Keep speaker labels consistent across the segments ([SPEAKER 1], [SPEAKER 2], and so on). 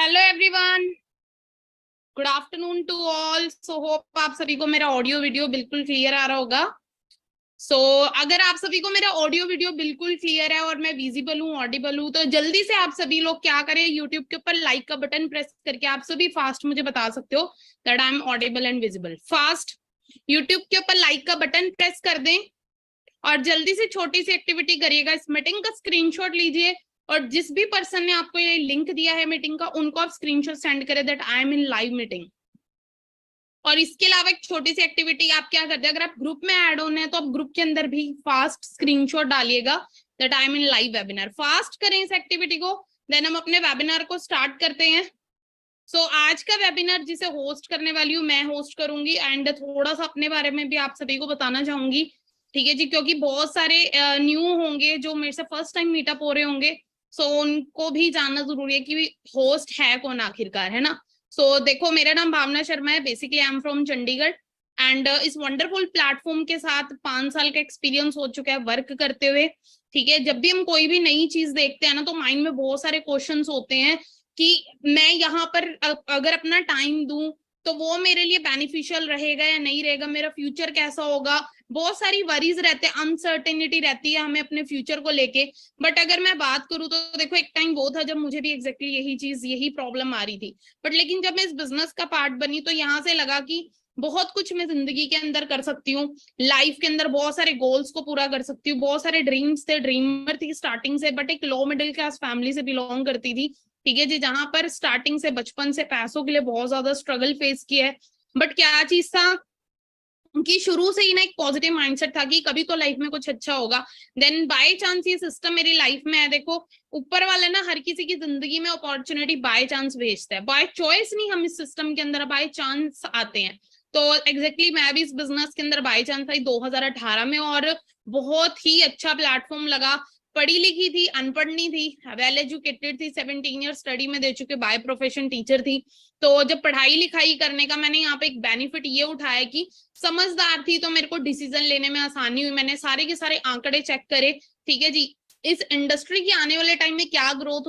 [SPEAKER 1] Hello everyone, good afternoon to all. So hope आप सभी को मेरा ऑडियो वीडियो बिल्कुल क्लियर आ रहा होगा। अगर आप सभी को मेरा ऑडियो वीडियो बिल्कुल क्लियर है और मैं विजिबल हूँ, ऑडिबल हूँ, तो जल्दी से आप सभी लोग क्या करें, यूट्यूब के ऊपर लाइक का बटन प्रेस करके आप सभी फास्ट मुझे बता सकते हो that I am audible and visible. Fast YouTube के ऊपर लाइक का बटन प्रेस कर दें और जल्दी से छोटी सी एक्टिविटी करिएगा। इस मीटिंग का स्क्रीनशॉट लीजिए और जिस भी पर्सन ने आपको ये लिंक दिया है मीटिंग का, उनको आप स्क्रीनशॉट सेंड करें that I am in live meeting. और इसके अलावा एक छोटी सी एक्टिविटी आप क्या करते हैं, अगर आप ग्रुप में ऐड होने हैं तो आप ग्रुप के अंदर भी फास्ट स्क्रीनशॉट डालिएगा that I am in live webinar. Fast करें इस एक्टिविटी को, देन हम अपने वेबिनार को स्टार्ट करते हैं। आज का वेबिनार जिसे होस्ट करने वाली हूँ मैं होस्ट करूंगी एंड थोड़ा सा अपने बारे में भी आप सभी को बताना चाहूंगी, ठीक है जी, क्योंकि बहुत सारे न्यू होंगे जो मेरे से फर्स्ट टाइम मीटअप हो रहे होंगे। उनको भी जानना जरूरी है कि होस्ट है कौन आखिरकार, है ना। देखो, मेरा नाम भावना शर्मा है, basically I am from Chandigarh and इस वंडरफुल प्लेटफॉर्म के साथ 5 साल का एक्सपीरियंस हो चुका है वर्क करते हुए। ठीक है, जब भी हम कोई भी नई चीज देखते हैं ना तो माइंड में बहुत सारे क्वेश्चंस होते हैं कि मैं यहाँ पर अगर अपना टाइम दूं तो वो मेरे लिए बेनिफिशियल रहेगा या नहीं रहेगा, मेरा फ्यूचर कैसा होगा। बहुत सारी वरीज रहते हैं, अनसर्टेनिटी रहती है हमें अपने फ्यूचर को लेके। बट अगर मैं बात करूँ तो देखो, एक टाइम वो था जब मुझे भी एग्जैक्टली यही प्रॉब्लम आ रही थी। बट लेकिन जब मैं इस बिजनेस का पार्ट बनी तो यहाँ से लगा कि बहुत कुछ मैं जिंदगी के अंदर कर सकती हूँ, लाइफ के अंदर बहुत सारे गोल्स को पूरा कर सकती हूँ। बहुत सारे ड्रीम्स थे, ड्रीमर थी स्टार्टिंग से, बट एक लो मिडिल क्लास फैमिली से बिलोंग करती थी, ठीक है जी, जहां पर स्टार्टिंग से बचपन से पैसों के लिए बहुत ज्यादा स्ट्रगल फेस किया है। बट क्या चीज था कि शुरू से ही ना एक पॉजिटिव माइंडसेट था कि कभी तो लाइफ में कुछ अच्छा होगा। देन बाय चांस ये सिस्टम मेरी लाइफ में है। देखो, ऊपर वाले ना हर किसी की जिंदगी में अपॉर्चुनिटी बाय चांस भेजता है, बाय चॉइस नहीं, हम इस सिस्टम के अंदर बाय चांस आते हैं। एग्जैक्टली मैं भी इस बिजनेस के अंदर बाय चांस आई 2018 में और बहुत ही अच्छा प्लेटफॉर्म लगा। पढ़ी लिखी थी, अनपढ़ नहीं थी, वेल एजुकेटेड थी, 17 ईयर स्टडी में दे चुके, बाय प्रोफेशन टीचर थी। तो जब पढ़ाई लिखाई करने का मैंने यहाँ पे एक बेनिफिट ये उठाया कि समझदार थी तो मेरे को डिसीजन लेने में आसानी हुई। मैंने सारे के सारे आंकड़े चेक करे, ठीक है जी, इस इंडस्ट्री की आने वाले टाइम में क्या ग्रोथ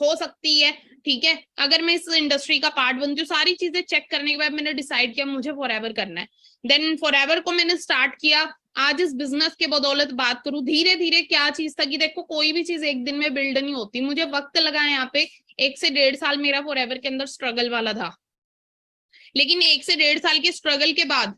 [SPEAKER 1] हो सकती है, ठीक है, अगर मैं इस इंडस्ट्री का पार्ट बनती हूँ। सारी चीजें चेक करने के बाद मैंने डिसाइड किया मुझे फॉरएवर करना है। देन फॉरएवर को मैंने स्टार्ट किया। आज इस बिजनेस के बदौलत बात करूं, धीरे धीरे क्या चीज था कि देखो, कोई भी चीज एक दिन में बिल्ड नहीं होती। मुझे वक्त लगा यहाँ पे, 1 से 1.5 साल मेरा फॉरएवर के अंदर स्ट्रगल वाला था, लेकिन 1 से 1.5 साल के स्ट्रगल के बाद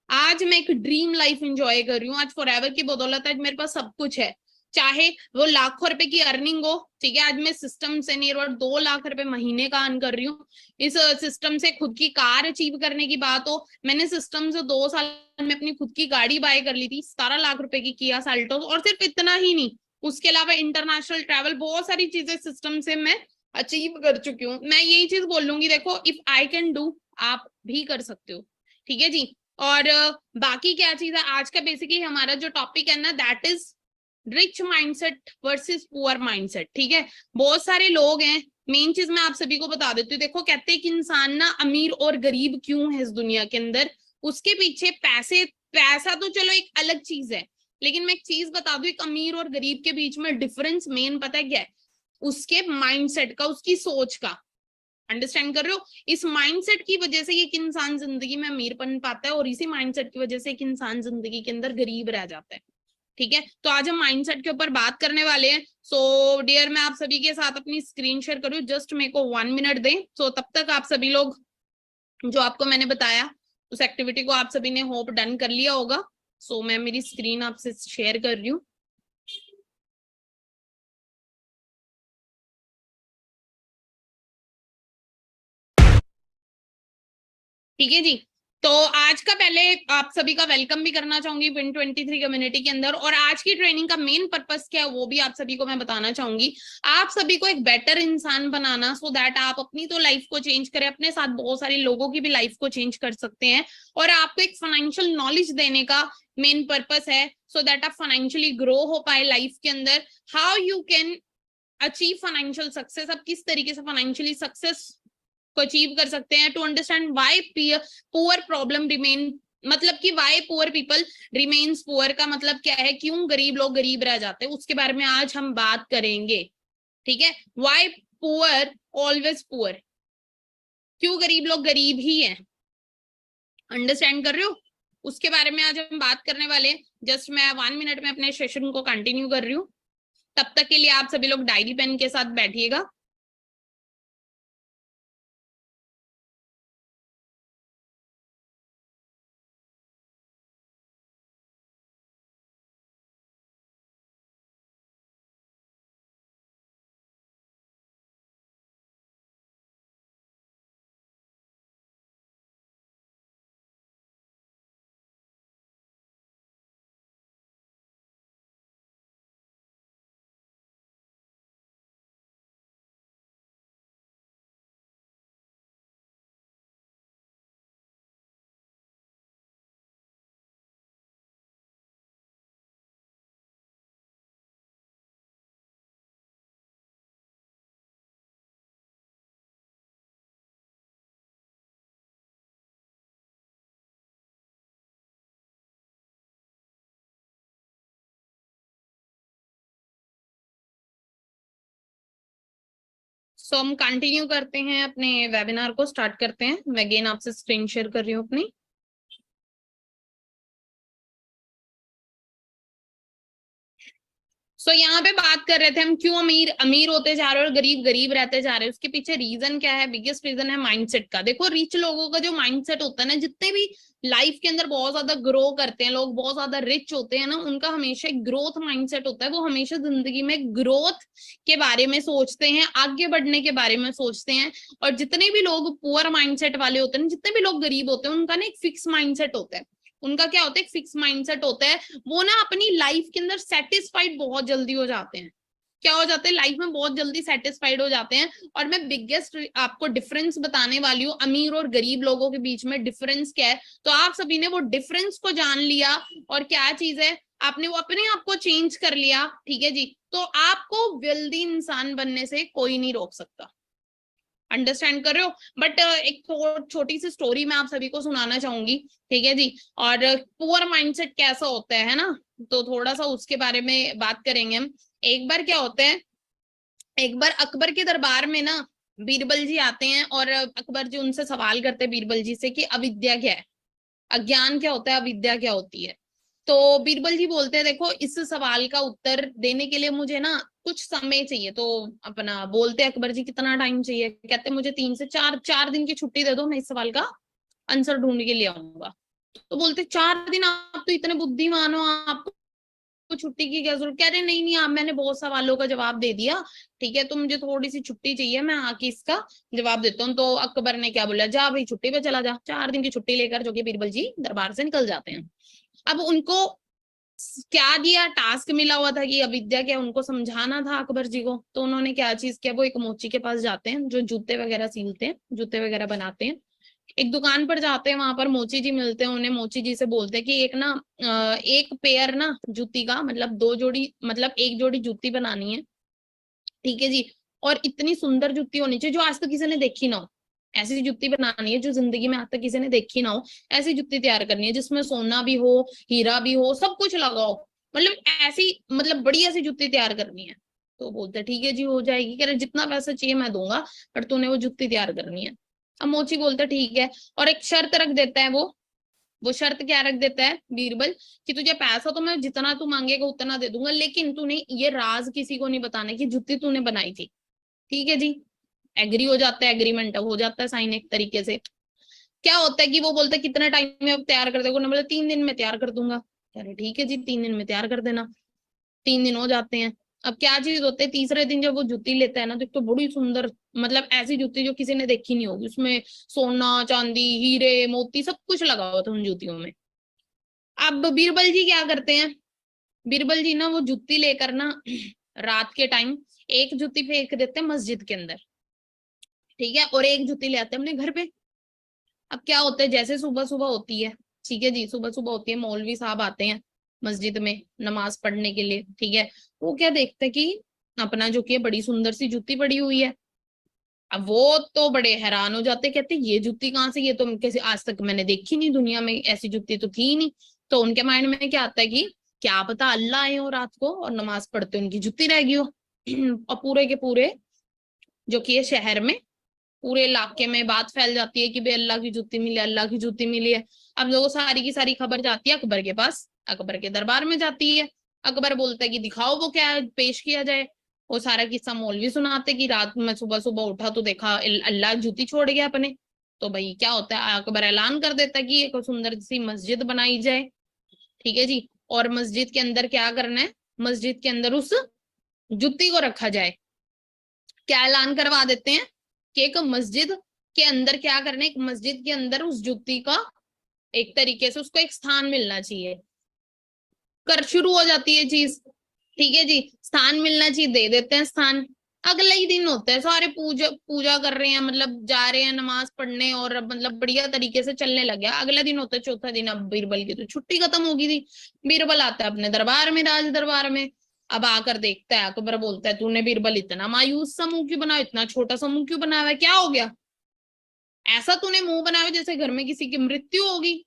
[SPEAKER 1] आज मैं एक ड्रीम लाइफ एंजॉय कर रही हूँ। आज फॉरएवर की बदौलत आज मेरे पास सब कुछ है, चाहे वो लाखों रुपए की अर्निंग हो, ठीक है। आज मैं सिस्टम से नियर अबाउट 2 लाख रुपए महीने का अर्न कर रही हूँ। इस सिस्टम से खुद की कार अचीव करने की बात हो, मैंने सिस्टम से 2 साल में अपनी खुद की गाड़ी बाय कर ली थी, 17 लाख रुपए की किया साल्टोस। और सिर्फ इतना ही नहीं, उसके अलावा इंटरनेशनल ट्रैवल, बहुत सारी चीजें सिस्टम से मैं अचीव कर चुकी हूँ। मैं यही चीज बोलूंगी, देखो, इफ आई कैन डू, आप भी कर सकते हो, ठीक है जी। और बाकी क्या चीज है, आज का बेसिकली हमारा जो टॉपिक है ना, that is rich mindset versus poor mindset, ठीक है। बहुत सारे लोग हैं, मेन चीज मैं आप सभी को बता देती हूँ। देखो, कहते हैं कि इंसान ना अमीर और गरीब क्यों है इस दुनिया के अंदर, उसके पीछे पैसा तो चलो एक अलग चीज है, लेकिन मैं एक चीज बता दूं, एक अमीर और गरीब के बीच में डिफरेंस मेन पता है क्या है, उसके माइंडसेट का, उसकी सोच का। अंडरस्टैंड कर रहे हो? इस माइंडसेट की वजह से एक इंसान जिंदगी में अमीर बन पाता है और इसी माइंडसेट की वजह से एक इंसान जिंदगी के अंदर गरीब रह जाता है, ठीक है। तो आज हम माइंडसेट के ऊपर बात करने वाले हैं। डियर, मैं आप सभी के साथ अपनी स्क्रीन शेयर करूँ, जस्ट मेरे को 1 मिनट दें। तब तक आप सभी लोग, जो आपको मैंने बताया उस एक्टिविटी को आप सभी ने होप डन कर लिया होगा। मैं मेरी स्क्रीन आपसे शेयर कर रही हूँ। ठीक है जी। आज का पहले आप सभी का वेलकम भी करना चाहूंगी Win23 कम्युनिटी के अंदर। और आज की ट्रेनिंग का मेन पर्पस क्या है वो भी आप सभी को मैं बताना चाहूंगी। आप सभी को एक बेटर इंसान बनाना, सो दैट आप अपनी तो लाइफ को चेंज करें, अपने साथ बहुत सारे लोगों की भी लाइफ को चेंज कर सकते हैं। और आपको एक फाइनेंशियल नॉलेज देने का मेन पर्पस है, सो दैट आप फाइनेंशियली ग्रो हो पाए लाइफ के अंदर। How you can achieve financial success, आप किस तरीके से फाइनेंशियली सक्सेस को अचीव कर सकते हैं। To understand why poor problem remain, मतलब कि why poor people remains poor का मतलब क्या है, क्यों गरीब लोग गरीब रह जाते हैं, उसके बारे में आज हम बात करेंगे, ठीक है। व्हाई पुअर ऑलवेज पुअर, क्यों गरीब लोग गरीब ही हैं, अंडरस्टैंड कर रहे हो? उसके बारे में आज हम बात करने वाले हैं। जस्ट मैं 1 मिनट में अपने सेशन को कंटिन्यू कर रही हूँ, तब तक के लिए आप सभी लोग डायरी पेन के साथ बैठिएगा। सो हम कंटिन्यू करते हैं, अपने वेबिनार को स्टार्ट करते हैं। मैं अगेन आपसे स्क्रीन शेयर कर रही हूँ अपनी। सो यहाँ पे बात कर रहे थे हम, क्यों अमीर अमीर होते जा रहे हैं और गरीब गरीब रहते जा रहे हैं। उसके पीछे रीजन क्या है? बिगेस्ट रीजन है माइंडसेट का। देखो रिच लोगों का जो माइंडसेट होता है ना, जितने भी लाइफ के अंदर बहुत ज्यादा ग्रो करते हैं लोग, बहुत ज्यादा रिच होते हैं ना, उनका हमेशा एक ग्रोथ माइंडसेट होता है। वो हमेशा जिंदगी में ग्रोथ के बारे में सोचते हैं, आगे बढ़ने के बारे में सोचते हैं। और जितने भी लोग पुअर माइंडसेट वाले होते हैं, जितने भी लोग गरीब होते हैं, उनका ना एक फिक्स माइंडसेट होता है। उनका क्या होता है? एक फिक्स माइंडसेट होता है। वो ना अपनी लाइफ के अंदर सेटिस्फाइड बहुत जल्दी हो जाते हैं। क्या हो जाते हैं? लाइफ में बहुत जल्दी सेटिस्फाइड हो जाते हैं। और मैं बिगेस्ट आपको डिफरेंस बताने वाली हूँ, अमीर और गरीब लोगों के बीच में डिफरेंस क्या है। तो आप सभी ने वो डिफरेंस को जान लिया, और क्या चीज है, आपने वो अपने आप को चेंज कर लिया, ठीक है जी। तो आपको वेल्दी इंसान बनने से कोई नहीं रोक सकता। अंडरस्टैंड कर रहे हो? बट एक छोटी सी स्टोरी मैं आप सभी को सुनाना चाहूंगी, ठीक है जी। और पुअर माइंडसेट कैसा होता है ना, तो थोड़ा सा उसके बारे में बात करेंगे हम। एक बार क्या होता है, एक बार अकबर के दरबार में ना बीरबल जी आते हैं, और अकबर जी उनसे सवाल करते हैं बीरबल जी से कि अविद्या क्या है, अज्ञान क्या होता है, अविद्या क्या होती है। तो बीरबल जी बोलते हैं, देखो इस सवाल का उत्तर देने के लिए मुझे ना कुछ समय चाहिए। तो अपना बोलते हैं अकबर जी, कितना टाइम चाहिए? कहते मुझे 3 से 4 दिन की छुट्टी दे दो, मैं इस सवाल का आंसर ढूंढ के ले आऊंगा। तो बोलते 4 दिन? आप तो इतने बुद्धिमान हो, आपको छुट्टी की क्या जरूरत? कह रहे नहीं नहीं, आप मैंने बहुत सवालों का जवाब दे दिया, ठीक है, तो मुझे थोड़ी सी छुट्टी चाहिए, मैं आके इसका जवाब देता हूँ। तो अकबर ने क्या बोला, जा भाई छुट्टी पे चला जा। 4 दिन की छुट्टी लेकर जो कि बीरबल जी दरबार से निकल जाते हैं। अब उनको क्या दिया, टास्क मिला हुआ था कि अविद्या क्या, उनको समझाना था अकबर जी को। तो उन्होंने क्या चीज किया, वो एक मोची के पास जाते हैं जो जूते वगैरह सीलते हैं, जूते वगैरह बनाते हैं। एक दुकान पर जाते हैं, वहां पर मोची जी मिलते हैं उन्हें। मोची जी से बोलते हैं कि एक ना एक पेयर ना जूती का, मतलब 2 जोड़ी, मतलब एक जोड़ी जूती बनानी है, ठीक है जी। और इतनी सुंदर जूती होनी चाहिए जो आज तक किसी ने देखी ना हो। ऐसी जूती बनानी है जो जिंदगी में आज तक किसी ने देखी ना हो। ऐसी जूती तैयार करनी है जिसमें सोना भी हो, हीरा भी हो, सब कुछ लगा हो। मतलब ऐसी, मतलब बड़ी ऐसी जूती तैयार करनी है। तो बोलते ठीक है जी, हो जाएगी। कह रहे जितना पैसा चाहिए मैं दूंगा, पर तूने वो जूती तैयार करनी है। अब मोची बोलता ठीक है, और एक शर्त रख देता है वो शर्त क्या रख देता है बीरबल, कि तुझे पैसा तो मैं जितना तू मांगेगा उतना दे दूंगा, लेकिन तूने ये राज किसी को नहीं बताना कि जुत्ती तूने बनाई थी। ठीक है जी। एग्री हो जाता है, एग्रीमेंट हो जाता है साइन एक तरीके से। क्या होता है कि वो बोलता है कितना टाइम में अब तैयार कर देगा, बोले 3 दिन में तैयार कर दूंगा। कह रहे ठीक है जी, 3 दिन में तैयार कर देना। 3 दिन हो जाते हैं। अब क्या चीज होते है, तीसरे दिन जब वो जूती लेता है ना, तो एक तो बड़ी सुंदर, मतलब ऐसी जूती जो किसी ने देखी नहीं होगी, उसमें सोना चांदी हीरे मोती सब कुछ लगा हुआ था उन जूतियों में। अब बीरबल जी क्या करते हैं, बीरबल जी ना वो जूती लेकर ना रात के टाइम एक जूती फेंक देते हैं मस्जिद के अंदर, ठीक है, और एक जूती ले आते हैं अपने घर पे। अब क्या होता है, जैसे सुबह सुबह होती है, ठीक है जी, सुबह सुबह होती है, मौलवी साहब आते हैं मस्जिद में नमाज पढ़ने के लिए, ठीक है। वो क्या देखते हैं कि अपना जो कि है बड़ी सुंदर सी जूती पड़ी हुई है। अब वो तो बड़े हैरान हो जाते, कहते ये जूती कहाँ से, ये तो कैसे आज तक मैंने देखी नहीं, दुनिया में ऐसी जूती तो थी ही नहीं। तो उनके माइंड में क्या आता है कि क्या पता अल्लाह आए हो रात को और नमाज पढ़ते उनकी जूती रह गई हो। और पूरे के पूरे जो कि ये शहर में पूरे इलाके में बात फैल जाती है कि भाई अल्लाह की जूती मिली, अल्लाह की जूती मिली है। अब लोगों सारी की सारी खबर जाती है अकबर के पास, अकबर के दरबार में जाती है। अकबर बोलता है कि दिखाओ वो क्या है, पेश किया जाए। वो सारा किस्सा मौलवी सुनाते कि रात में सुबह सुबह उठा तो देखा अल्लाह जूती छोड़ गया अपने। तो भाई क्या होता है, अकबर ऐलान कर देता है कि एक सुंदर सी मस्जिद बनाई जाए। ठीक है जी। और मस्जिद के अंदर क्या करना है, मस्जिद के अंदर उस जुत्ती को रखा जाए। क्या ऐलान करवा देते हैं कि एक मस्जिद के अंदर क्या करना है, एक मस्जिद के अंदर उस जुत्ती का एक तरीके से उसको एक स्थान मिलना चाहिए। कर शुरू हो जाती है चीज। ठीक है जी, स्थान मिलना चाहिए, दे देते हैं स्थान। अगला ही दिन होता है, सारे पूजा पूजा कर रहे हैं, मतलब जा रहे हैं नमाज पढ़ने और मतलब बढ़िया तरीके से चलने लग गया। अगला दिन होता है चौथा दिन, अब बीरबल की तो छुट्टी खत्म हो गई थी। बीरबल आता है अपने दरबार में, राज दरबार में। अब आकर देखता है, अकबर बोलता है तूने बीरबल इतना मायूस सा मुंह क्यों बनाया, इतना छोटा सा मुंह क्यों बनाया है, क्या हो गया, ऐसा तूने मुंह बनाया जैसे घर में किसी की मृत्यु होगी।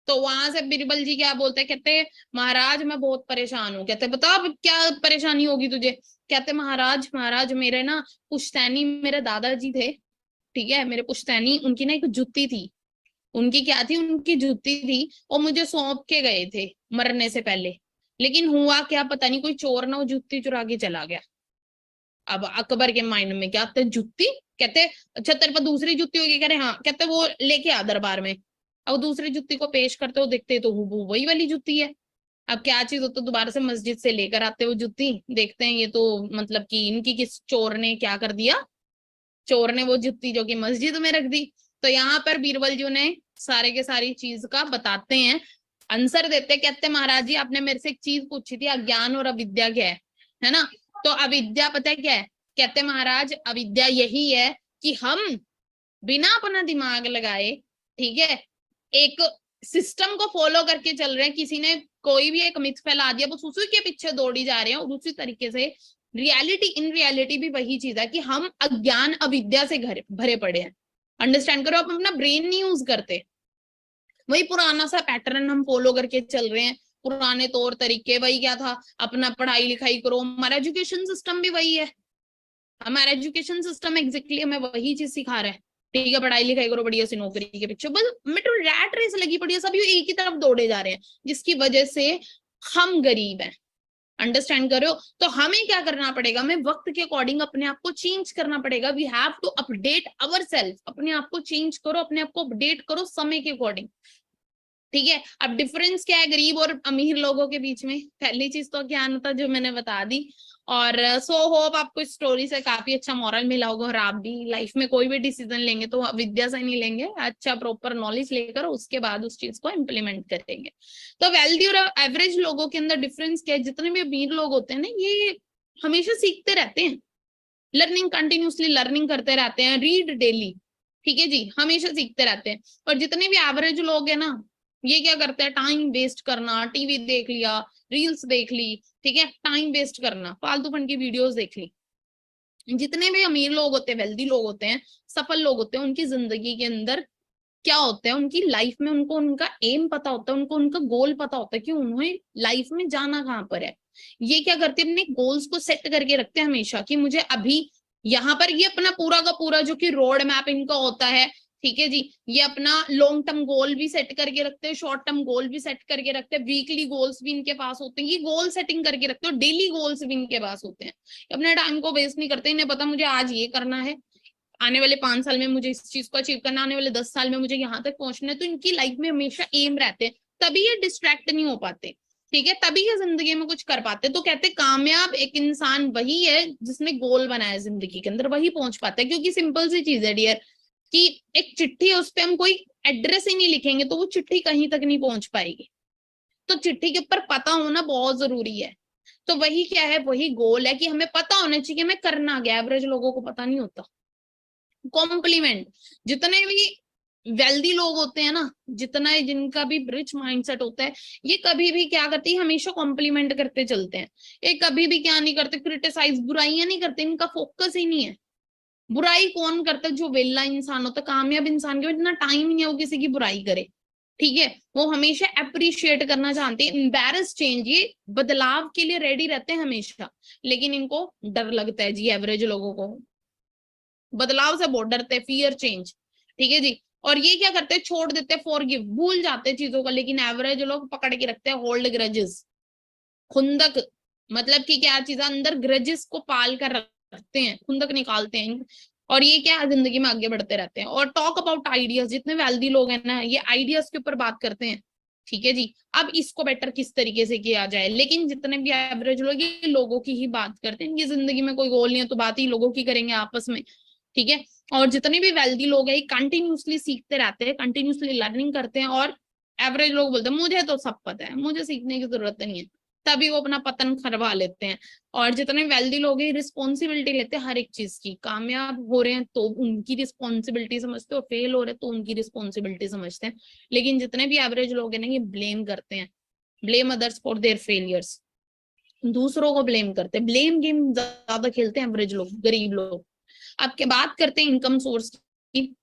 [SPEAKER 1] तो वहां से बीरबल जी क्या बोलते हैं, कहते महाराज मैं बहुत परेशान हूँ। कहते बताओ अब क्या परेशानी होगी तुझे। कहते महाराज, महाराज मेरे ना पुश्तैनी, मेरे दादाजी थे, ठीक है, मेरे पुश्तैनी, उनकी ना एक जुत्ती थी। उनकी क्या थी, उनकी जुत्ती थी, और मुझे सौंप के गए थे मरने से पहले। लेकिन हुआ क्या पता नहीं, कोई चोर ना वो जुत्ती चुरा के चला गया। अब अकबर के माइंड में क्या आता है, जुत्ती। कहते अच्छा तेरे पास दूसरी जुत्ती होगी, कह रहे हाँ। कहते वो लेके आ दरबार में। अब दूसरी जुत्ती को पेश करते हो, देखते तो हूबहू वही वाली जुत्ती है। अब क्या चीज हो, तो दोबारा से मस्जिद से लेकर आते हो जुत्ती, देखते हैं ये तो मतलब कि इनकी किस चोर ने क्या कर दिया, चोर ने वो जुत्ती जो कि मस्जिद में रख दी। तो यहाँ पर बीरबल जी ने सारे के सारी चीज का बताते हैं, आंसर देते, कहते महाराज जी आपने मेरे से एक चीज पूछी थी, अज्ञान और अविद्या क्या है ना। तो अविद्या पता है क्या है, कहते महाराज अविद्या यही है कि हम बिना अपना दिमाग लगाए, ठीक है, एक सिस्टम को फॉलो करके चल रहे हैं। किसी ने कोई भी एक मिथ फैला दिया, बस उसी के पीछे दौड़ी जा रहे हैं। और उसी तरीके से रियलिटी, इन रियलिटी भी वही चीज है कि हम अज्ञान अविद्या से भरे पड़े हैं। अंडरस्टैंड करो, आप अपना ब्रेन नहीं यूज करते, वही पुराना सा पैटर्न हम फॉलो करके चल रहे हैं, पुराने तौर तरीके। वही क्या था, अपना पढ़ाई लिखाई करो, हमारा एजुकेशन सिस्टम भी वही है। हमारा एजुकेशन सिस्टम एग्जैक्टली हमें वही चीज सिखा रहा है। ठीक है, पढ़ाई लिखाई करो, बढ़िया सी नौकरी के पीछे, बस मेट्रो रैट रेस लगी पड़ी है, सभी एक ही तरफ दौड़े जा रहे हैं, जिसकी वजह से हम गरीब हैं। अंडरस्टैंड करो। तो हमें क्या करना पड़ेगा, हमें वक्त के अकॉर्डिंग अपने आप को चेंज करना पड़ेगा। We have to update our self, अपने आप को चेंज करो, अपने आप को अपडेट करो समय के अकॉर्डिंग। ठीक है, अब डिफरेंस क्या है गरीब और अमीर लोगों के बीच में, पहली चीज तो ज्ञान था जो मैंने बता दी। और सो होप आपको इस स्टोरी से काफी अच्छा मॉरल मिला होगा, और आप भी लाइफ में कोई भी डिसीजन लेंगे तो विद्या से नहीं लेंगे, अच्छा प्रॉपर नॉलेज लेकर उसके बाद उस चीज को इम्प्लीमेंट करेंगे। तो वेल्दी और एवरेज लोगों के अंदर डिफरेंस क्या है, जितने भी अमीर लोग होते हैं ना, ये हमेशा सीखते रहते हैं, लर्निंग, कंटिन्यूसली लर्निंग करते रहते हैं, रीड डेली। ठीक है जी, हमेशा सीखते रहते हैं। और जितने भी एवरेज लोग हैं ना, ये क्या करते हैं, टाइम वेस्ट करना, टीवी देख लिया, रील्स देख ली, ठीक है, टाइम वेस्ट करना, फालतू फन की वीडियोस देख ली। जितने भी अमीर लोग होते हैं, वेल्दी लोग होते हैं, सफल लोग होते हैं, उनकी जिंदगी के अंदर क्या होता है, उनकी लाइफ में उनको उनका एम पता होता है, उनको उनका गोल पता होता है कि उन्हें लाइफ में जाना कहाँ पर है। ये क्या करते हैं, अपने गोल्स को सेट करके रखते हैं हमेशा कि मुझे अभी यहाँ पर, ये अपना पूरा का पूरा जो कि रोड मैप इनका होता है। ठीक है जी, ये अपना लॉन्ग टर्म गोल भी सेट करके रखते हैं, शॉर्ट टर्म गोल भी सेट करके रखते हैं, वीकली गोल्स भी इनके पास होते हैं, ये गोल सेटिंग करके रखते हैं, डेली गोल्स भी इनके पास होते हैं। अपने टाइम को वेस्ट नहीं करते, इन्हें पता मुझे आज ये करना है, आने वाले 5 साल में मुझे इस चीज को अचीव करना, आने वाले 10 साल में मुझे यहाँ तक पहुंचना है। तो इनकी लाइफ में हमेशा एम रहते हैं, तभी ये डिस्ट्रैक्ट नहीं हो पाते। ठीक है, तभी ये जिंदगी में कुछ कर पाते। तो कहते कामयाब एक इंसान वही है जिसने गोल बनाया जिंदगी के अंदर, वही पहुंच पाता है। क्योंकि सिंपल सी चीज है डियर, कि एक चिट्ठी है, उस पर हम कोई एड्रेस ही नहीं लिखेंगे तो वो चिट्ठी कहीं तक नहीं पहुंच पाएगी। तो चिट्ठी के ऊपर पता होना बहुत जरूरी है। तो वही क्या है, वही गोल है कि हमें पता होना चाहिए हमें करना क्या। एवरेज लोगों को पता नहीं होता। कॉम्प्लीमेंट, जितने भी वेल्दी लोग होते हैं ना, जितना जिनका भी रिच माइंडसेट होता है, ये कभी भी क्या करते हैं, हमेशा कॉम्प्लीमेंट करते चलते हैं। ये कभी भी क्या नहीं करते, क्रिटिसाइज, बुराइयां नहीं करते, इनका फोकस ही नहीं है। बुराई कौन करता है, जो वेला इंसान होता है, कामयाब इंसान के इतना टाइम नहीं है वो किसी की बुराई करे। ठीक है, वो हमेशा अप्रिशिएट करना चाहते हैं, एम्बेरस चेंज, ये बदलाव के लिए रेडी रहते हैं हमेशा। लेकिन इनको डर लगता है जी एवरेज लोगों को, बदलाव से बहुत डरते हैं, फियर चेंज, ठीक है जी। और ये क्या करते हैं, छोड़ देते हैं, फॉरगिव, भूल जाते हैं चीजों को। लेकिन एवरेज लोग पकड़ के रखते हैं, होल्ड ग्रजेस, खुंदक, मतलब कि क्या चीज अंदर ग्रजेस को पाल कर रखते हैं, खुंदक निकालते हैं। और ये क्या जिंदगी में आगे बढ़ते रहते हैं। और टॉक अबाउट आइडियाज, जितने वेल्दी लोग हैं ना ये आइडियाज के ऊपर बात करते हैं, ठीक है जी। अब इसको बेटर किस तरीके से किया जाए, लेकिन जितने भी एवरेज लोग ये लोगों की ही बात करते हैं, इनकी जिंदगी में कोई गोल नहीं है तो बात ही लोगों की करेंगे आपस में, ठीक है। और जितने भी वेल्दी लोग हैं कंटिन्यूसली सीखते रहते हैं, कंटिन्यूसली लर्निंग करते हैं। और एवरेज लोग बोलते हैं मुझे तो सब पता है, मुझे सीखने की जरूरत नहीं है, तभी वो अपना पतन करवा लेते हैं। और जितने वेल्दी लोग हैं रिस्पॉन्सिबिलिटी लेते हैं हर एक चीज की, कामयाब हो रहे हैं तो उनकी रिस्पॉन्सिबिलिटी समझते हैं, और फेल हो रहे हैं तो उनकी रिस्पॉन्सिबिलिटी समझते हैं। लेकिन जितने भी एवरेज लोग हैं ना ये ब्लेम करते हैं, blame others for their failures, दूसरों को ब्लेम करते हैं, ब्लेम गेम ज्यादा खेलते हैं एवरेज लोग, गरीब लोग। अब के बात करते हैं इनकम सोर्स की।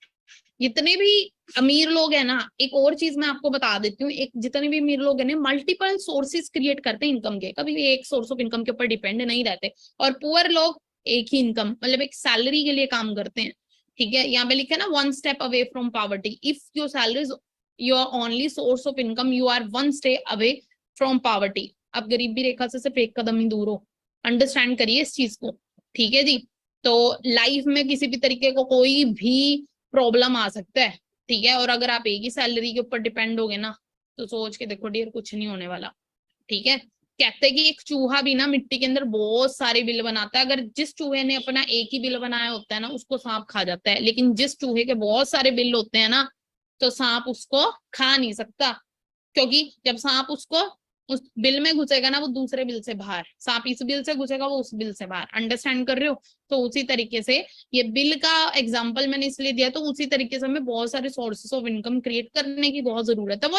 [SPEAKER 1] जितने भी अमीर लोग हैं ना, एक और चीज मैं आपको बता देती हूँ, एक जितने भी अमीर लोग हैं ना मल्टीपल सोर्सेस क्रिएट करते हैं इनकम के, कभी भी एक सोर्स ऑफ इनकम के ऊपर डिपेंड नहीं रहते। और पुअर लोग एक ही इनकम, मतलब एक सैलरी के लिए काम करते हैं, ठीक है। यहाँ पे लिखा है ना, one step away from poverty, if your salary is your only source of income you are one step away from poverty. अब गरीबी रेखा से सिर्फ एक कदम ही दूर हो, अंडरस्टैंड करिए इस चीज को, ठीक है जी। तो लाइफ में किसी भी तरीके को कोई भी प्रॉब्लम आ सकता है, ठीक है। और अगर आप एक ही सैलरी के ऊपर डिपेंड होगे ना तो सोच के देखो डियर कुछ नहीं होने वाला, ठीक है। कहते हैं कि एक चूहा भी ना मिट्टी के अंदर बहुत सारे बिल बनाता है, अगर जिस चूहे ने अपना एक ही बिल बनाया होता है ना उसको सांप खा जाता है, लेकिन जिस चूहे के बहुत सारे बिल होते हैं ना तो सांप उसको खा नहीं सकता, क्योंकि जब सांप उसको उस बिल में घुसेगा ना वो दूसरे बिल से बाहर, सांप इस बिल से घुसेगा वो उस बिल से बाहर, अंडरस्टैंड कर रहे हो। तो उसी तरीके से ये बिल का एग्जांपल मैंने इसलिए दिया, तो उसी तरीके से हमें बहुत सारे सोर्सेस ऑफ इनकम क्रिएट करने की बहुत जरूरत है।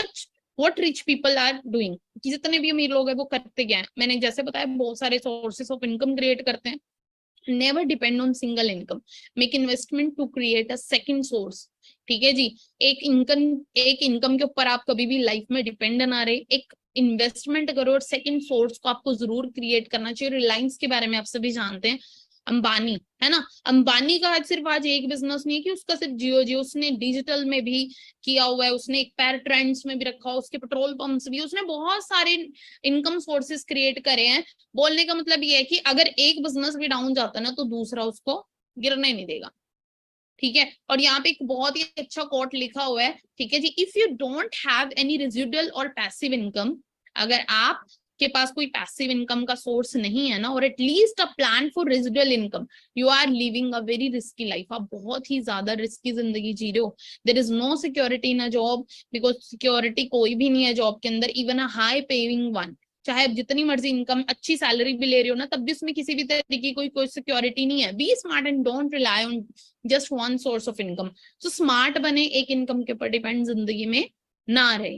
[SPEAKER 1] What rich people are doing, जितने भी अमीर लोग हैं वो करते क्या है, मैंने जैसे बताया बहुत सारे सोर्सेस ऑफ इनकम क्रिएट करते हैं। Never depend on single income, make investment to create a second source, ठीक है जी। एक इनकम के ऊपर आप कभी भी लाइफ में डिपेंड ना रहे, एक इन्वेस्टमेंट करो और सेकंड सोर्स को आपको जरूर क्रिएट करना चाहिए। रिलायंस के बारे में आप सभी जानते हैं, अंबानी है ना, अंबानी का आज एक बिजनेस नहीं है कि उसका सिर्फ जियो जियो, उसने डिजिटल में भी किया हुआ है, उसने एक पैर ट्रेंड्स में भी रखा हुआ, उसके पेट्रोल पंप्स भी, उसने बहुत सारे इनकम सोर्सेस क्रिएट करे हैं। बोलने का मतलब ये है कि अगर एक बिजनेस भी डाउन जाता है ना तो दूसरा उसको गिरने नहीं देगा, ठीक है। और यहाँ पे एक बहुत ही अच्छा कोट लिखा हुआ है, ठीक है जी, if you don't have any residual और पैसिव इनकम, अगर आप के पास कोई पैसिव इनकम का सोर्स नहीं है ना, और at least a plan for residual income, you are living a very risky life, आप बहुत ही ज्यादा रिस्की जिंदगी जी रहे हो। There is no security in a job, because security कोई भी नहीं है जॉब के अंदर, even a high paying one, चाहे आप जितनी मर्जी इनकम अच्छी सैलरी भी ले रही हो ना तब भी उसमें किसी भी तरीके की कोई सिक्योरिटी नहीं है। Be smart and don't rely on just one source of income. तो स्मार्ट बने, एक इनकम के ऊपर डिपेंड जिंदगी में ना रहे,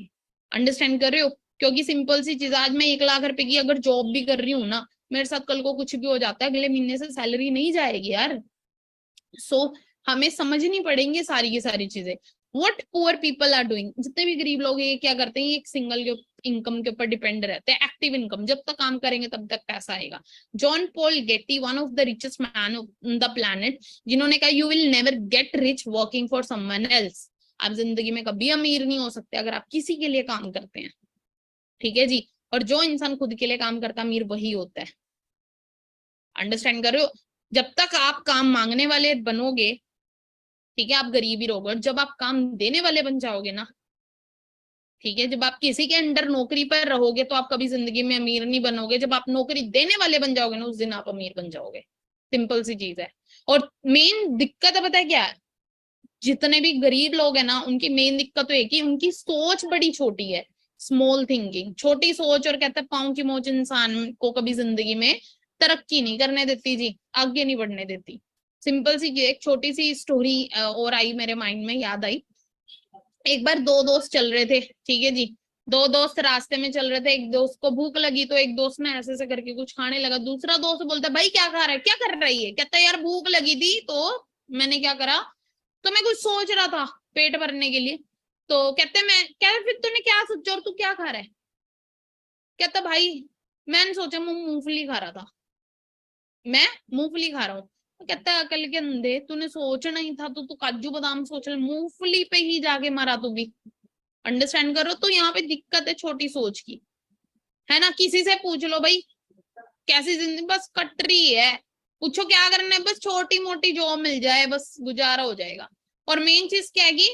[SPEAKER 1] अंडरस्टैंड कर रहे हो। क्योंकि सिंपल सी चीज, आज मैं 1 लाख रुपए की अगर जॉब भी कर रही हूँ ना, मेरे साथ कल को कुछ भी हो जाता है, अगले महीने से सैलरी नहीं जाएगी यार। सो हमें समझनी पड़ेंगे सारी की सारी चीजें। What poor people are doing, जितने भी गरीब लोग ये क्या करते हैं, ये एक सिंगल इनकम के ऊपर डिपेंड रहते हैं, एक्टिव इनकम, जब तक काम करेंगे तब तक पैसा आएगा। John Paul Getty, one of the richest man of the planet, जिन्होंने कहा you will never get rich working for someone else, आप जिंदगी में कभी अमीर नहीं हो सकते अगर आप किसी के लिए काम करते हैं, ठीक है जी। और जो इंसान खुद के लिए काम करता है अमीर वही होता है, अंडरस्टैंड कर रहे हो। जब तक आप काम मांगने वाले बनोगे, ठीक है, आप गरीब ही रहोगे। और जब आप काम देने वाले बन जाओगे ना, ठीक है, जब आप किसी के अंडर नौकरी पर रहोगे तो आप कभी जिंदगी में अमीर नहीं बनोगे, जब आप नौकरी देने वाले बन जाओगे ना उस दिन आप अमीर बन जाओगे, सिंपल सी चीज है। और मेन दिक्कत है पता है क्या है, जितने भी गरीब लोग हैं ना उनकी मेन दिक्कत तो एक ही, उनकी सोच बड़ी छोटी है, स्मॉल थिंकिंग, छोटी सोच। और कहते हैं पाँव की मोच इंसान को कभी जिंदगी में तरक्की नहीं करने देती जी, आगे नहीं बढ़ने देती। सिंपल सी एक छोटी सी स्टोरी और आई मेरे माइंड में, याद आई। एक बार दो दोस्त चल रहे थे, ठीक है जी, दो दोस्त रास्ते में चल रहे थे, एक दोस्त को भूख लगी तो एक दोस्त ने ऐसे ऐसे करके कुछ खाने लगा, दूसरा दोस्त बोलता है भाई क्या खा रहा है, क्या कर रही है, कहता है यार भूख लगी थी तो मैंने क्या करा, तो मैं कुछ सोच रहा था पेट भरने के लिए। तो कहते मैं क्या, फिर तूने क्या सोचा और तू क्या खा रहा है, कहता भाई मैंने सोचा मैं मूंगफली खा रहा था, मैं मूंगफली खा रहा हूँ। कहता है अकल के अंधे, तूने सोचना ही था तो तू काजू बादाम सोच ले, मूंगफली पे ही जाके मारा तू भी। अंडरस्टैंड करो, तो यहाँ पे दिक्कत है छोटी सोच की, है ना। किसी से पूछ लो भाई कैसी जिंदगी, बस कट रही है, पूछो क्या करना है, बस छोटी मोटी जॉब मिल जाए बस गुजारा हो जाएगा। और मेन चीज क्या है,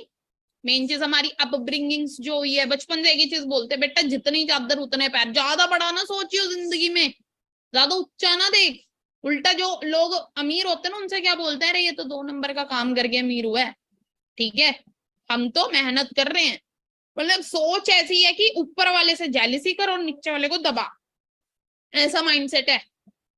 [SPEAKER 1] मेन चीज हमारी अपब्रिंगिंग्स जो हुई है, बचपन से एक ही चीज बोलते हैं, बेटा जितनी चादर उतने पैर, ज्यादा बड़ा ना सोचियो जिंदगी में, ज्यादा ऊंचा ना देख। उल्टा जो लोग अमीर होते हैं ना, उनसे क्या बोलते हैं, अरे ये तो 2 नंबर का काम करके अमीर हुआ है, ठीक है, हम तो मेहनत कर रहे हैं। मतलब सोच ऐसी है कि ऊपर वाले से जेलिसी कर और नीचे वाले को दबा, ऐसा माइंडसेट है।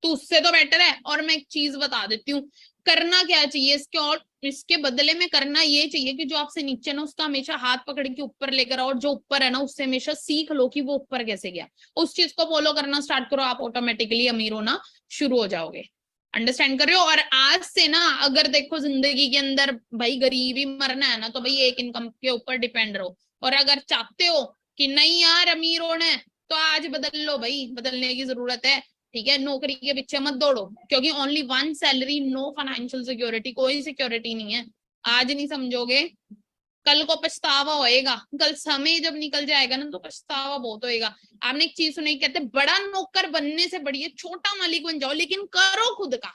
[SPEAKER 1] तो उससे तो बेटर है। और मैं एक चीज बता देती हूँ, करना क्या चाहिए इसके, और इसके बदले में करना ये चाहिए कि जो आपसे नीचे ना, उसका हमेशा हाथ पकड़ के ऊपर लेकर आओ, और जो ऊपर है ना, उससे हमेशा सीख लो कि वो ऊपर कैसे गया। उस चीज को फॉलो करना स्टार्ट करो, आप ऑटोमेटिकली अमीर होना शुरू हो जाओगे। अंडरस्टैंड कर रहे हो। और आज से ना, अगर देखो जिंदगी के अंदर भाई गरीबी मरना है ना, तो भाई एक इनकम के ऊपर डिपेंड रहो। और अगर चाहते हो कि नहीं यार अमीर होना है, तो आज बदल लो भाई, बदलने की जरूरत है। ठीक है, नौकरी के पीछे मत दौड़ो, क्योंकि only one salary, no financial security, कोई सिक्योरिटी नहीं है। आज नहीं समझोगे, कल को पछतावा होएगा। कल समय जब निकल जाएगा ना, तो पछतावा बहुत होएगा। आपने एक चीज सुनी, कहते बड़ा नौकर बनने से बढ़िया छोटा मालिक बन जाओ, लेकिन करो खुद का।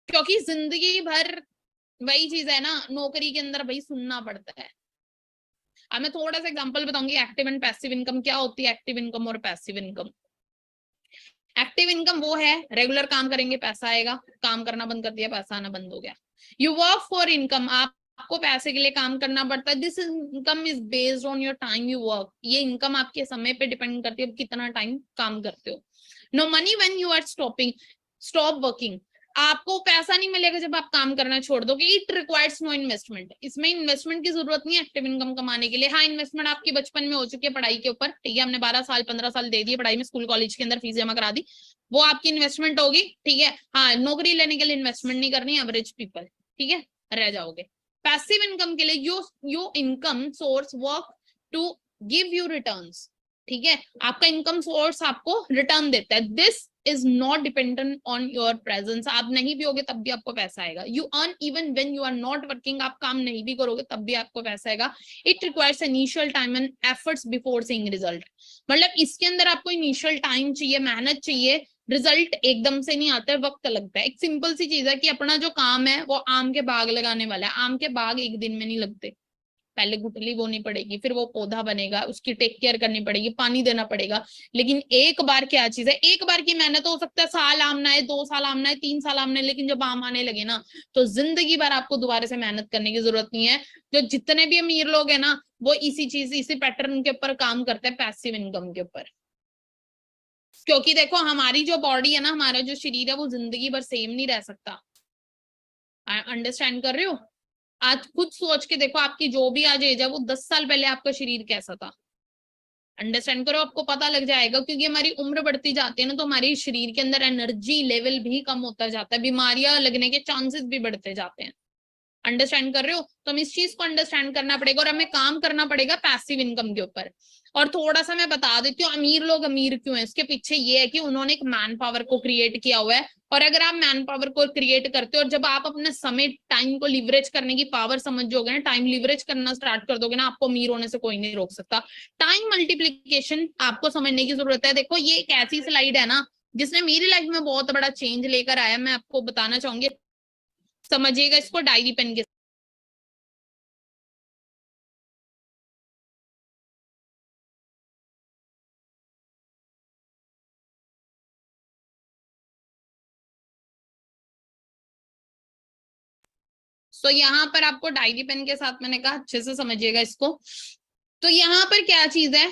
[SPEAKER 1] क्योंकि जिंदगी भर वही चीज है ना, नौकरी के अंदर भाई सुनना पड़ता है। अब मैं थोड़ा सा एग्जांपल बताऊंगी, एक्टिव एंड पैसिव इनकम क्या होती है, एक्टिव इनकम और पैसिव इनकम। एक्टिव इनकम वो है, रेगुलर काम करेंगे पैसा आएगा, काम करना बंद कर दिया पैसा आना बंद हो गया। यू वर्क फॉर इनकम, आपको पैसे के लिए काम करना पड़ता है। This income is based on your time you work, ये इनकम आपके समय पे डिपेंड करती है, कितना टाइम काम करते हो। No money when you are stop working, आपको पैसा नहीं मिलेगा जब आप काम करना छोड़ दोगे। इट रिक्वायर्स नो इन्वेस्टमेंट, इसमें इन्वेस्टमेंट की जरूरत नहीं है एक्टिव इनकम कमाने के लिए। हाँ, इन्वेस्टमेंट आपकी बचपन में हो चुकी है पढ़ाई के ऊपर, ठीक है, हमने 12 साल 15 साल दे दिए पढ़ाई में, स्कूल कॉलेज के अंदर फीस जमा करा दी, वो आपकी इन्वेस्टमेंट होगी। ठीक है, हाँ, नौकरी लेने के लिए इन्वेस्टमेंट नहीं करनी, एवरेज पीपल, ठीक है, रह जाओगे। पैसिव इनकम के लिए your income source work to give you returns, ठीक है, आपका इनकम सोर्स आपको रिटर्न देता है। This is not dependent on your presence, आप नहीं भी होगे तब भी आपको पैसा आएगा। You earn even when you are not working, आप काम नहीं भी करोगे तब भी आपको पैसा आएगा। It requires initial time and efforts before seeing result, मतलब इसके अंदर आपको इनिशियल टाइम चाहिए, मेहनत चाहिए, रिजल्ट एकदम से नहीं आता है, वक्त लगता है। एक सिंपल सी चीज है कि अपना जो काम है वो आम के बाग लगाने वाला है, आम के बाग एक दिन में नहीं लगते, पहले गुठली बोनी पड़ेगी, फिर वो पौधा बनेगा, उसकी टेक केयर करनी पड़ेगी, पानी देना पड़ेगा। लेकिन एक बार क्या चीज है, एक बार की मेहनत हो सकता है साल आमना है, 2 साल आमना है, 3 साल आमना है, लेकिन जब आम आने लगे ना, तो जिंदगी भर आपको दोबारा से मेहनत करने की जरूरत नहीं है। जो जितने भी अमीर लोग है ना, वो इसी चीज, इसी पैटर्न के ऊपर काम करते हैं, पैसिव इनकम के ऊपर। क्योंकि देखो हमारी जो बॉडी है ना, हमारा जो शरीर है, वो जिंदगी भर सेम नहीं रह सकता। अंडरस्टैंड कर रहे हो। आज खुद सोच के देखो, आपकी जो भी आज एज है, वो 10 साल पहले आपका शरीर कैसा था। अंडरस्टैंड करो, आपको पता लग जाएगा। क्योंकि हमारी उम्र बढ़ती जाती है ना, तो हमारे शरीर के अंदर एनर्जी लेवल भी कम होता जाता है, बीमारियां लगने के चांसेस भी बढ़ते जाते हैं। अंडरस्टैंड कर रहे हो। तो हमें इस चीज को अंडरस्टैंड करना पड़ेगा, और हमें काम करना पड़ेगा पैसिव इनकम के ऊपर। और थोड़ा सा मैं बता देती हूँ, अमीर लोग अमीर क्यों है, इसके पीछे ये है कि उन्होंने एक मैन पावर को क्रिएट किया हुआ है। और अगर आप मैन पावर को क्रिएट करते हो, और जब आप अपने समय टाइम को लिवरेज करने की पावर समझोगे ना, टाइम लिवरेज करना स्टार्ट कर दोगे ना, आपको अमीर होने से कोई नहीं रोक सकता। टाइम मल्टीप्लीकेशन आपको समझने की जरूरत है। देखो ये एक ऐसी स्लाइड है ना, जिसने मेरी लाइफ में बहुत बड़ा चेंज लेकर आया, मैं आपको बताना चाहूंगी, समझिएगा इसको डायरी पेन के। सो यहाँ पर आपको डायरी पेन के साथ मैंने कहा अच्छे से समझिएगा इसको। तो यहाँ पर क्या चीज है,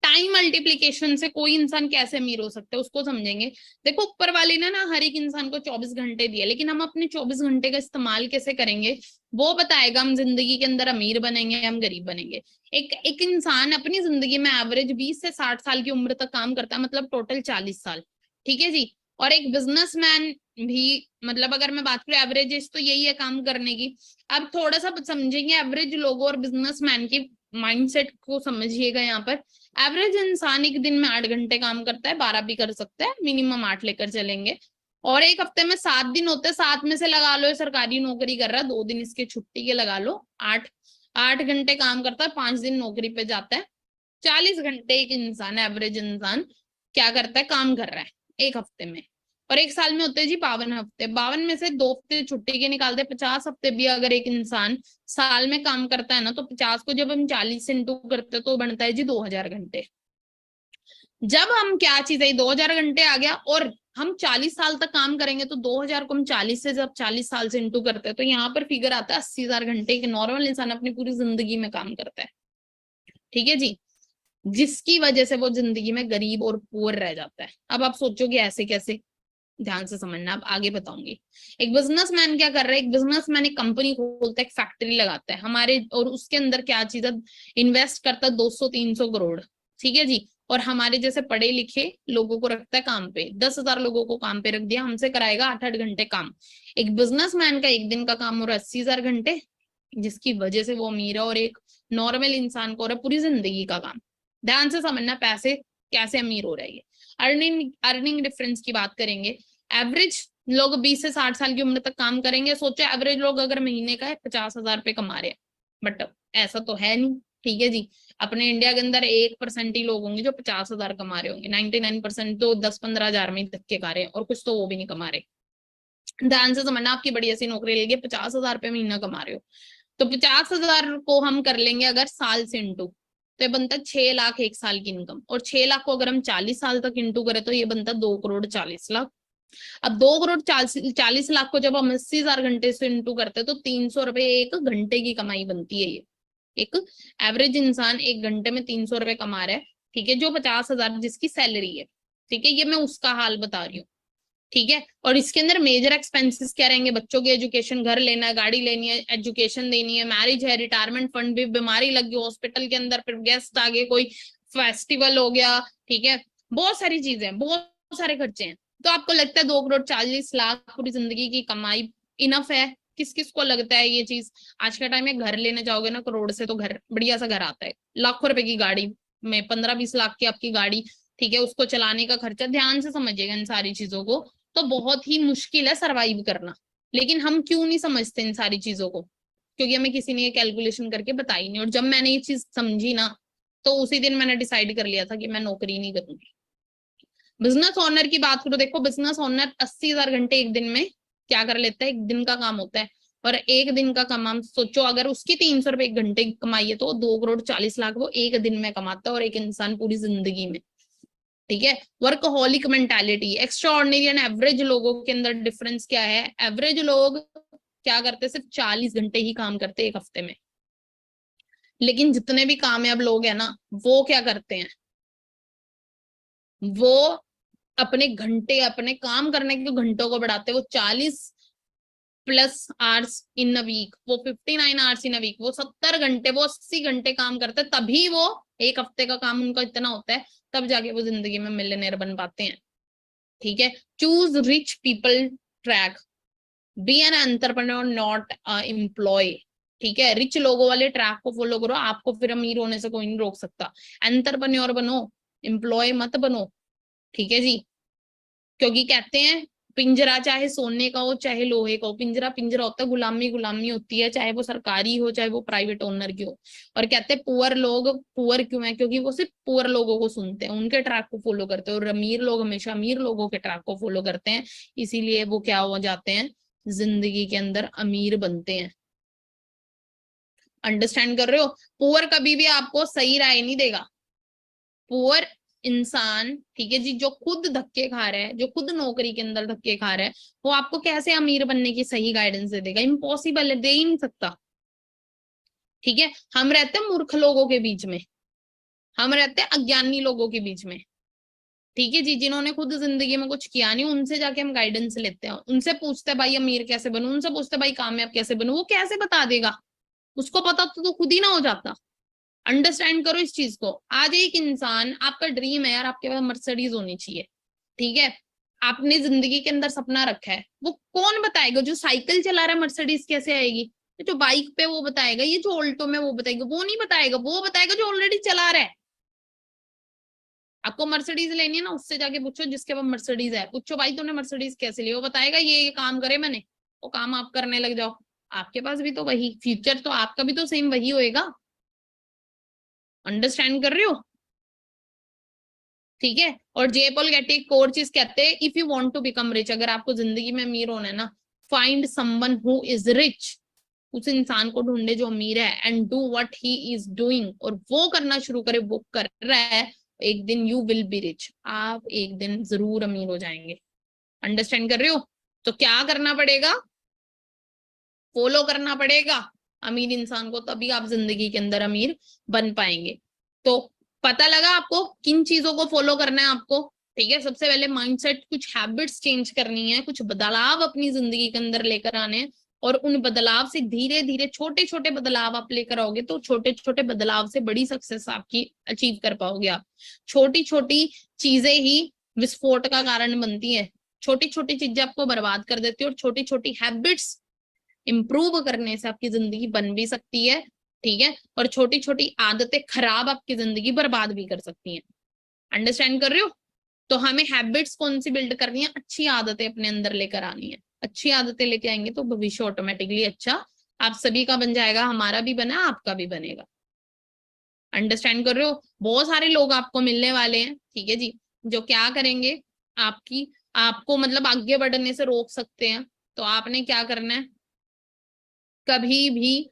[SPEAKER 1] टाइम मल्टीप्लीकेशन से कोई इंसान कैसे अमीर हो सकता है, उसको समझेंगे। देखो ऊपर वाले ने ना हर एक इंसान को 24 घंटे दिए, लेकिन हम अपने 24 घंटे का इस्तेमाल कैसे करेंगे, वो बताएगा हम जिंदगी के अंदर अमीर बनेंगे, हम गरीब बनेंगे। एक इंसान अपनी जिंदगी में एवरेज 20 से 60 साल की उम्र तक काम करता है, मतलब टोटल 40 साल, ठीक है जी। और एक बिजनेसमैन भी, मतलब अगर मैं बात करूं एवरेज तो यही है काम करने की। अब थोड़ा सा समझेंगे एवरेज लोगों और बिजनेसमैन की माइंडसेट को, समझिएगा यहाँ पर। एवरेज इंसान एक दिन में 8 घंटे काम करता है, 12 भी कर सकता है, मिनिमम 8 लेकर चलेंगे। और एक हफ्ते में 7 दिन होते हैं, 7 में से लगा लो ये सरकारी नौकरी कर रहा है, 2 दिन इसके छुट्टी के लगा लो, 8 8 घंटे काम करता है, 5 दिन नौकरी पे जाता है, 40 घंटे एक इंसान, एवरेज इंसान क्या करता है, काम कर रहा है एक हफ्ते में। और एक साल में होते हैं जी 52 हफ्ते, 52 में से 2 हफ्ते छुट्टी के निकालते हैं, 50 हफ्ते भी अगर एक इंसान साल में काम करता है ना, तो 50 को जब हम 40 से इंटू करते हैं तो बनता है जी 2000 घंटे। जब हम क्या चीज है, 2000 घंटे आ गया, और हम 40 साल तक काम करेंगे, तो 2000 को हम 40 से जब 40 साल से इंटू करते हैं तो यहाँ पर फिगर आता है 80,000 घंटे। एक नॉर्मल इंसान अपनी पूरी जिंदगी में काम करता है, ठीक है जी, जिसकी वजह से वो जिंदगी में गरीब और पुअर रह जाता है। अब आप सोचोगे ऐसे कैसे, ध्यान से समझना, अब आगे बताऊंगी। एक बिजनेसमैन क्या कर रहा है, एक बिजनेसमैन एक कंपनी खोलता है, एक फैक्ट्री लगाता है हमारे, और उसके अंदर क्या चीज है, इन्वेस्ट करता है 200 300 करोड़, ठीक है जी, और हमारे जैसे पढ़े लिखे लोगों को रखता है काम पे, 10,000 लोगों को काम पे रख दिया, हमसे कराएगा 8 8 घंटे काम। एक बिजनेसमैन का एक दिन का काम हो रहा है 80,000 घंटे, जिसकी वजह से वो अमीर है, और एक नॉर्मल इंसान को हो रहा है पूरी जिंदगी का काम। ध्यान से समझना पैसे कैसे अमीर हो रहे हैं। अर्निंग अर्निंग डिफरेंस की बात करेंगे, एवरेज लोग 20 से 60 साल की उम्र तक काम करेंगे। सोचो एवरेज लोग अगर महीने का है 50,000 रुपये कमा रहे हैं, बट ऐसा तो है नहीं, ठीक है जी। अपने इंडिया के अंदर 1% ही लोग होंगे जो 50,000 कमा रहे होंगे, 99% तो 10 15 हजार में ही धक्के खा रहे हैं, और कुछ तो वो भी नहीं कमा रहे। ध्यान से समझना, आपकी बढ़िया सी नौकरी लेंगे, 50,000 रुपये महीना कमा रहे हो, तो 50,000 को हम कर लेंगे अगर साल से इंटू, तो ये बनता है 6 लाख एक साल की इनकम, और 6 लाख को अगर हम 40 साल तक इंटू करें तो ये बनता है 2 करोड़ 40 लाख। अब 2 करोड़ 40 लाख को जब हम 80,000 घंटे से इंटू करते हैं तो 300 रुपए एक घंटे की कमाई बनती है। ये एक एवरेज इंसान एक घंटे में 300 रुपए कमा रहा है, ठीक है, जो 50,000 जिसकी सैलरी है, ठीक है, ये मैं उसका हाल बता रही हूँ, ठीक है। और इसके अंदर मेजर एक्सपेंसेस क्या रहेंगे, बच्चों की एजुकेशन, घर लेना है, गाड़ी लेनी है, एजुकेशन देनी है, मैरिज है, रिटायरमेंट फंड भी, बीमारी लग गई हॉस्पिटल के अंदर, फिर गेस्ट आ गए, कोई फेस्टिवल हो गया, ठीक है, बहुत सारी चीजें, बहुत सारे खर्चे हैं। तो आपको लगता है 2 करोड़ 40 लाख पूरी जिंदगी की कमाई इनफ है? किस किस को लगता है ये चीज? आज के टाइम में घर लेने जाओगे ना करोड़ से, तो घर, बढ़िया सा घर आता है, लाखों रुपए की गाड़ी में, 15 20 लाख की आपकी गाड़ी, ठीक है, उसको चलाने का खर्चा, ध्यान से समझिएगा इन सारी चीजों को। तो बहुत ही मुश्किल है सरवाइव करना, लेकिन हम क्यों नहीं समझते इन सारी चीजों को? क्योंकि हमें किसी ने ये कैलकुलेशन करके बताई नहीं, और जब मैंने ये चीज समझी ना, तो उसी दिन मैंने डिसाइड कर लिया था कि मैं नौकरी नहीं करूंगी। बिजनेस ओनर की बात करो, देखो बिजनेस ओनर 80,000 घंटे एक दिन में क्या कर लेता है, एक दिन का काम होता है, और एक दिन का काम सोचो, अगर उसकी 300 रुपए एक घंटे की कमाई है, तो 2 करोड़ 40 लाख वो एक दिन में कमाता है, और एक इंसान पूरी जिंदगी में, ठीक है। Workaholic mentality, extra ordinary and average लोगों के अंदर डिफरेंस क्या है? एवरेज लोग क्या करते हैं, सिर्फ 40 घंटे ही काम करते हैं एक हफ्ते में, लेकिन जितने भी कामयाब लोग हैं ना, वो क्या करते हैं, वो अपने घंटे, अपने काम करने के घंटों को बढ़ाते हैं। वो 40 plus hours in a week, वो 59 आवर्स इन अ वीक, वो 70 घंटे, वो 80 घंटे काम करते हैं, तभी वो एक हफ्ते का काम उनका इतना होता है, तब जाके वो जिंदगी में मिलियनेयर बन पाते हैं, ठीक है। Choose rich people track, be an entrepreneur not employ, ठीक है। रिच लोगों वाले ट्रैक को फॉलो करो, आपको फिर अमीर होने से कोई नहीं रोक सकता। एंटरप्रेन्योर बनो, एम्प्लॉय मत बनो, ठीक है जी। क्योंकि कहते हैं पिंजरा चाहे सोने का हो चाहे लोहे का हो, पिंजरा पिंजरा होता है, गुलामी गुलामी होती है, चाहे वो सरकारी हो चाहे वो प्राइवेट ओनर की हो। और कहते हैं पुअर लोग पुअर क्यों है, क्योंकि वो सिर्फ पुअर लोगों को सुनते हैं, उनके ट्रैक को फॉलो करते हैं, और अमीर लोग हमेशा अमीर लोगों के ट्रैक को फॉलो करते हैं, इसीलिए वो क्या हो जाते हैं, जिंदगी के अंदर अमीर बनते हैं। अंडरस्टैंड कर रहे हो? पुअर कभी भी आपको सही राय नहीं देगा। पुअर इंसान, ठीक है जी, जो खुद धक्के खा रहा है, जो खुद नौकरी के अंदर धक्के खा रहा है, वो आपको कैसे अमीर बनने की सही गाइडेंस दे देगा? इम्पॉसिबल है, दे ही नहीं सकता, ठीक है। हम रहते हैं मूर्ख लोगों के बीच में, हम रहते हैं अज्ञानी लोगों के बीच में, ठीक है जी, जिन्होंने खुद जिंदगी में कुछ किया नहीं, उनसे जाके हम गाइडेंस लेते हैं, उनसे पूछते हैं भाई अमीर कैसे बनूं, उनसे पूछते हैं भाई कामयाब कैसे बनूं, वो कैसे बता देगा? उसको पता तो खुद ही ना हो जाता। अंडरस्टैंड करो इस चीज को। आज एक इंसान, आपका ड्रीम है यार, आपके पास मर्सिडीज होनी चाहिए, ठीक है, आपने जिंदगी के अंदर सपना रखा है, वो कौन बताएगा? जो साइकिल चला रहा है मर्सिडीज कैसे आएगी? जो बाइक पे वो बताएगा, ये जो ऑल्टो में वो बताएगा, वो नहीं बताएगा, वो बताएगा जो ऑलरेडी चला रहा है। आपको मर्सिडीज लेनी है ना, उससे जाके पूछो जिसके पास मर्सिडीज है, पूछो भाई तूने मर्सिडीज कैसे ली, वो बताएगा ये काम करे मैंने, वो काम आप करने लग जाओ, आपके पास भी तो वही फ्यूचर, तो आपका भी तो सेम वही होएगा। अंडरस्टैंड कर रहे हो? ठीक है। और जे पॉल गेटी एक और चीज कहते हैं, if you want to become rich, अगर आपको जिंदगी में अमीर होना है ना, find someone who is rich, उस इंसान को ढूंढे जो अमीर है, and do what he is doing, और वो करना शुरू करे, वो कर रहा है, एक दिन यू विल बी रिच, आप एक दिन जरूर अमीर हो जाएंगे। अंडरस्टैंड कर रहे हो? तो क्या करना पड़ेगा? फॉलो करना पड़ेगा अमीर इंसान को, तभी आप जिंदगी के अंदर अमीर बन पाएंगे। तो पता लगा आपको किन चीजों को फॉलो करना है आपको? ठीक है, सबसे पहले माइंडसेट, कुछ हैबिट्स चेंज करनी है, कुछ बदलाव अपनी जिंदगी के अंदर लेकर आने हैं, और उन बदलाव से धीरे धीरे छोटे छोटे बदलाव आप लेकर आओगे, तो छोटे छोटे बदलाव से बड़ी सक्सेस आपकी अचीव कर पाओगे आप। छोटी छोटी चीजें ही विस्फोट का कारण बनती है, छोटी छोटी चीजें आपको बर्बाद कर देती है, और छोटी छोटी हैबिट्स इंप्रूव करने से आपकी जिंदगी बन भी सकती है। ठीक है, और छोटी छोटी आदतें खराब आपकी जिंदगी बर्बाद भी कर सकती हैं। अंडरस्टैंड कर रहे हो? तो हमें हैबिट्स कौन सी बिल्ड करनी है? अच्छी आदतें अपने अंदर लेकर आनी है, अच्छी आदतें लेके आएंगे तो भविष्य ऑटोमेटिकली अच्छा आप सभी का बन जाएगा, हमारा भी बना, आपका भी बनेगा। अंडरस्टैंड कर रहे हो? बहुत सारे लोग आपको मिलने वाले हैं, ठीक है जी, जो क्या करेंगे, आपकी आपको मतलब आगे बढ़ने से रोक सकते हैं। तो आपने क्या करना है, कभी भी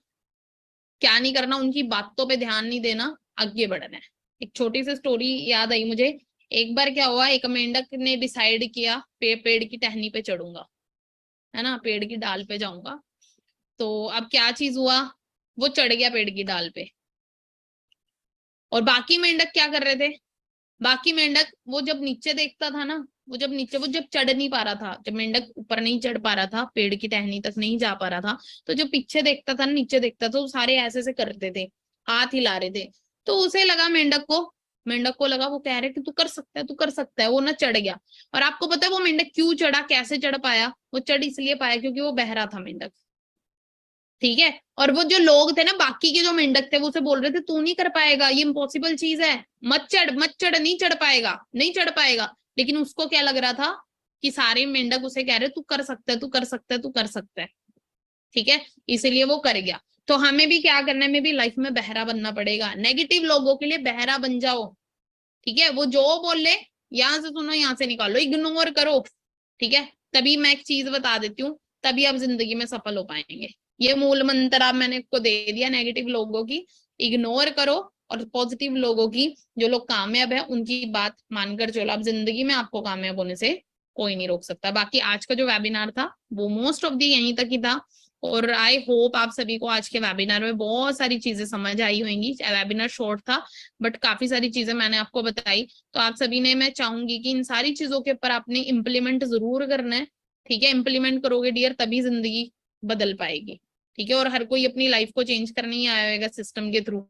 [SPEAKER 1] क्या नहीं करना, उनकी बातों पे ध्यान नहीं देना, आगे बढ़ना है। एक छोटी सी स्टोरी याद आई मुझे। एक बार क्या हुआ, एक मेंढक ने डिसाइड किया पेड़ की टहनी पे चढ़ूंगा, है ना, पेड़ की डाल पे जाऊंगा। तो अब क्या चीज हुआ, वो चढ़ गया पेड़ की डाल पे, और बाकी मेंढक क्या कर रहे थे, बाकी मेंढक वो जब नीचे देखता था ना, वो जब चढ़ नहीं पा रहा था, जब मेंढक ऊपर नहीं चढ़ पा रहा था, पेड़ की टहनी तक नहीं जा पा रहा था, तो जो पीछे देखता था, नीचे देखता था, वो सारे ऐसे ऐसे करते थे, हाथ हिला रहे थे। तो उसे लगा, मेंढक को लगा, वो कह रहे कि तू कर सकता है, तू कर सकता है, वो ना चढ़ गया। और आपको पता है वो मेंढक क्यों चढ़ा, कैसे चढ़ पाया? वो चढ़ इसलिए पाया क्योंकि वो बहरा था मेंढक। ठीक है, और वो जो लोग थे ना, बाकी के जो मेंढक थे, वो उसे बोल रहे थे तू नहीं कर पाएगा, ये इम्पॉसिबल चीज है, मत चढ़ मत चढ़, नहीं चढ़ पाएगा, नहीं चढ़ पाएगा। लेकिन उसको क्या लग रहा था कि सारे मेंढक उसे कह रहे तू कर सकता है, तू कर सकता है, तू कर सकता है। ठीक है, इसीलिए वो कर गया। तो हमें भी क्या करना है, हमें भी लाइफ में बहरा बनना पड़ेगा, नेगेटिव लोगों के लिए बहरा बन जाओ। ठीक है, वो जो बोले, यहां से सुनो, यहाँ से निकालो, इग्नोर करो। ठीक है, तभी मैं एक चीज बता देती हूँ, तभी आप जिंदगी में सफल हो पाएंगे। ये मूल मंत्र आप मैंने आपको दे दिया, नेगेटिव लोगों की इग्नोर करो, और पॉजिटिव लोगों की, जो लोग कामयाब है उनकी बात मानकर चलो, आप जिंदगी में आपको कामयाब होने से कोई नहीं रोक सकता। बाकी आज का जो वेबिनार था वो मोस्ट ऑफ दी यहीं तक ही था, और आई होप आप सभी को आज के वेबिनार में बहुत सारी चीजें समझ आई होंगी। वेबिनार शॉर्ट था बट काफी सारी चीजें मैंने आपको बताई, तो आप सभी ने, मैं चाहूंगी कि इन सारी चीजों के ऊपर आपने इम्प्लीमेंट जरूर करना है। ठीक है, इम्प्लीमेंट करोगे डियर, तभी जिंदगी बदल पाएगी। ठीक है, और हर कोई अपनी लाइफ को चेंज करने ही आया होगा सिस्टम के थ्रू।